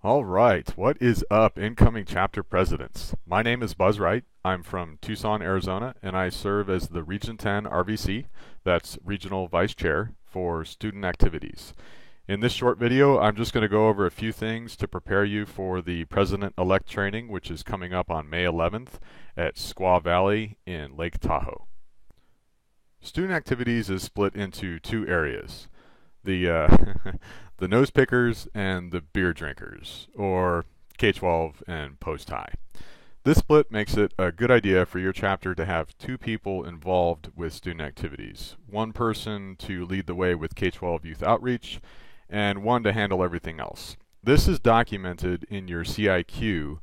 All right, what is up, incoming chapter presidents? My name is Buzz Wright. I'm from Tucson, Arizona, and I serve as the Region 10 RVC, that's Regional Vice Chair, for student activities. In this short video, I'm just going to go over a few things to prepare you for the President-elect training, which is coming up on May 11th at Squaw Valley in Lake Tahoe. Student activities is split into two areas. The the nose pickers and the beer drinkers, or K-12 and post-high. This split makes it a good idea for your chapter to have two people involved with student activities. One person to lead the way with K-12 youth outreach, and one to handle everything else. This is documented in your CIQ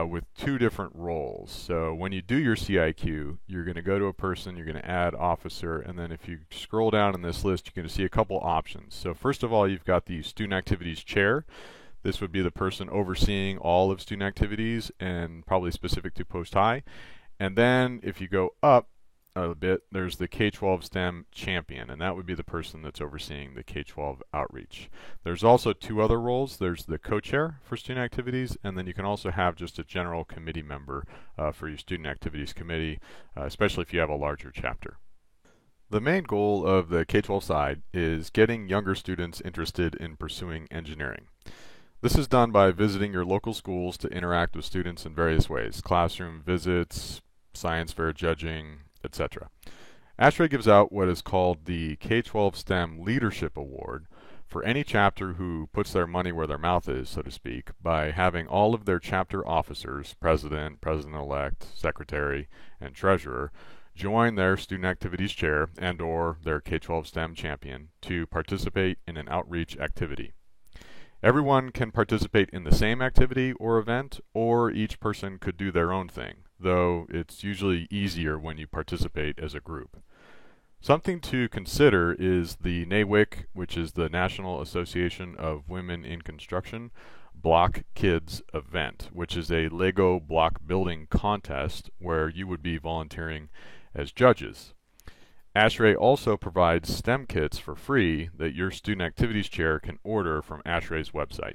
with two different roles. So when you do your CIQ, you're going to go to a person, you're going to add officer, and then if you scroll down in this list, you're going to see a couple options. So first of all, you've got the student activities chair. This would be the person overseeing all of student activities and probably specific to post-high. And then if you go up a bit, there's the K-12 STEM champion, and that would be the person that's overseeing the K-12 outreach. There's also two other roles. There's the co-chair for student activities, and then you can also have just a general committee member for your student activities committee, especially if you have a larger chapter. The main goal of the K-12 side is getting younger students interested in pursuing engineering. This is done by visiting your local schools to interact with students in various ways: classroom visits, science fair judging, etc. ASHRAE gives out what is called the K-12 STEM Leadership Award for any chapter who puts their money where their mouth is, so to speak, by having all of their chapter officers, president, president-elect, secretary, and treasurer, join their student activities chair and or their K-12 STEM champion to participate in an outreach activity. Everyone can participate in the same activity or event, or each person could do their own thing, though it's usually easier when you participate as a group. Something to consider is the NAWIC, which is the National Association of Women in Construction, Block Kids event, which is a Lego block building contest where you would be volunteering as judges. ASHRAE also provides STEM kits for free that your student activities chair can order from ASHRAE's website.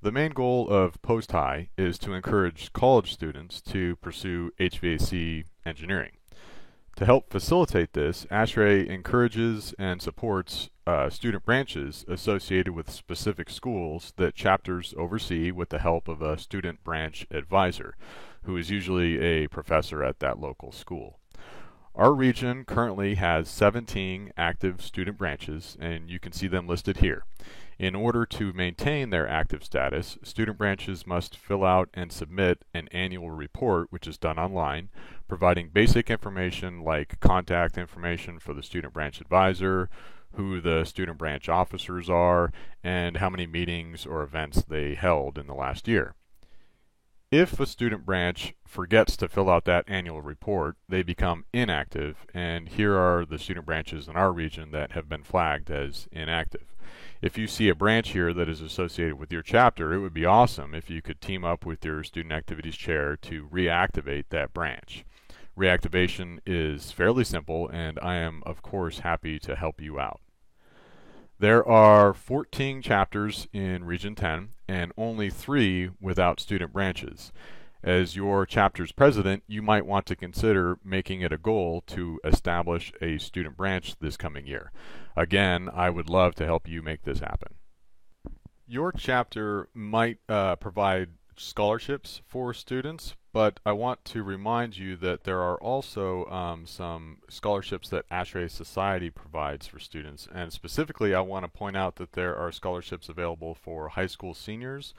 The main goal of post-high is to encourage college students to pursue HVAC engineering. To help facilitate this, ASHRAE encourages and supports student branches associated with specific schools that chapters oversee with the help of a student branch advisor, who is usually a professor at that local school. Our region currently has 17 active student branches, and you can see them listed here. In order to maintain their active status, student branches must fill out and submit an annual report, which is done online, providing basic information like contact information for the student branch advisor, who the student branch officers are, and how many meetings or events they held in the last year. If a student branch forgets to fill out that annual report, they become inactive, and here are the student branches in our region that have been flagged as inactive. If you see a branch here that is associated with your chapter, it would be awesome if you could team up with your student activities chair to reactivate that branch. Reactivation is fairly simple, and I am, of course, happy to help you out. There are 14 chapters in Region 10 and only 3 without student branches. As your chapter's president, you might want to consider making it a goal to establish a student branch this coming year. Again, I would love to help you make this happen. Your chapter might provide scholarships for students, but I want to remind you that there are also some scholarships that ASHRAE Society provides for students, and specifically I want to point out that there are scholarships available for high school seniors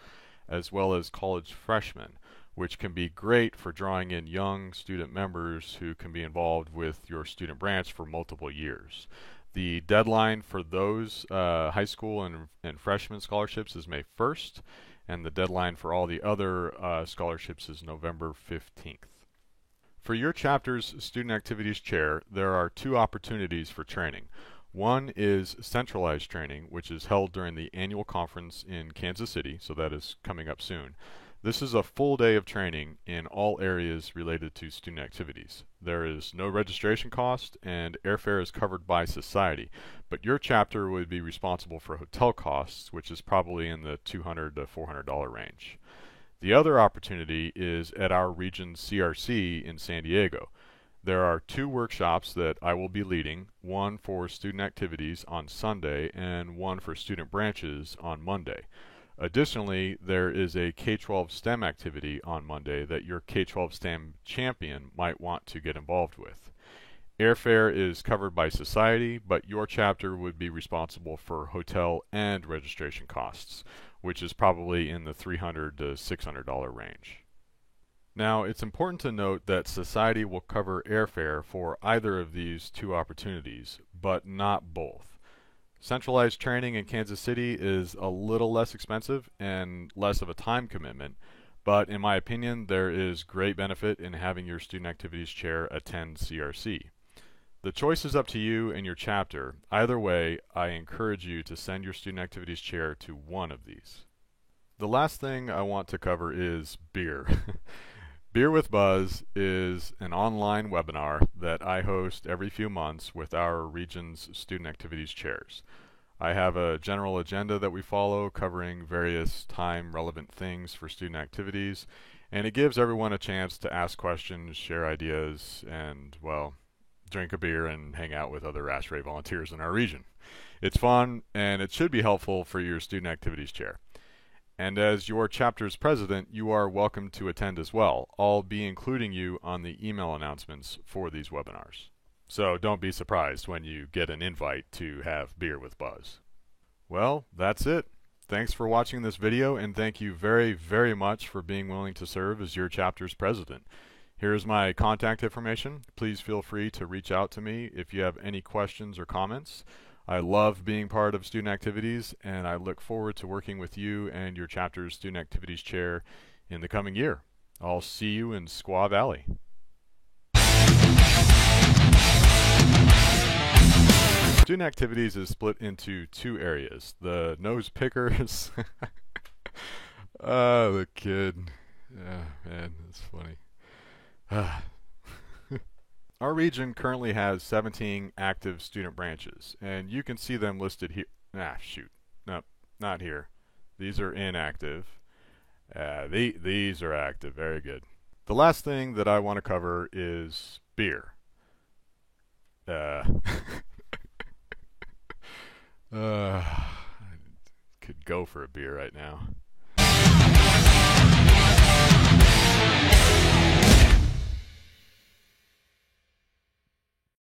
as well as college freshmen, which can be great for drawing in young student members who can be involved with your student branch for multiple years. The deadline for those high school and freshman scholarships is May 1st, and the deadline for all the other scholarships is November 15th. For your chapter's student activities chair, there are 2 opportunities for training. One is centralized training, which is held during the annual conference in Kansas City, so that is coming up soon. This is a full day of training in all areas related to student activities. There is no registration cost and airfare is covered by society, but your chapter would be responsible for hotel costs, which is probably in the $200 to $400 range. The other opportunity is at our region CRC in San Diego. There are 2 workshops that I will be leading, one for student activities on Sunday and one for student branches on Monday. Additionally, there is a K-12 STEM activity on Monday that your K-12 STEM champion might want to get involved with. Airfare is covered by society, but your chapter would be responsible for hotel and registration costs, which is probably in the $300 to $600 range. Now, it's important to note that society will cover airfare for either of these 2 opportunities, but not both. Centralized training in Kansas City is a little less expensive and less of a time commitment, but in my opinion, there is great benefit in having your student activities chair attend CRC. The choice is up to you and your chapter. Either way, I encourage you to send your student activities chair to one of these. The last thing I want to cover is beer. Beer with Buzz is an online webinar that I host every few months with our region's student activities chairs. I have a general agenda that we follow covering various time-relevant things for student activities, and it gives everyone a chance to ask questions, share ideas, and, well, drink a beer and hang out with other ASHRAE volunteers in our region. It's fun, and it should be helpful for your student activities chair. And as your chapter's president, you are welcome to attend as well. I'll be including you on the email announcements for these webinars. So don't be surprised when you get an invite to have beer with Buzz. Well, that's it. Thanks for watching this video, and thank you very, very much for being willing to serve as your chapter's president. Here's my contact information. Please feel free to reach out to me if you have any questions or comments. I love being part of student activities, and I look forward to working with you and your chapter's student activities chair in the coming year. I'll see you in Squaw Valley. Student activities is split into 2 areas. The nose pickers. The kid. Yeah, man, that's funny. Our region currently has 17 active student branches, and you can see them listed here. Nope, not here. These are inactive. These are active. Very good. The last thing that I want to cover is beer. I could go for a beer right now.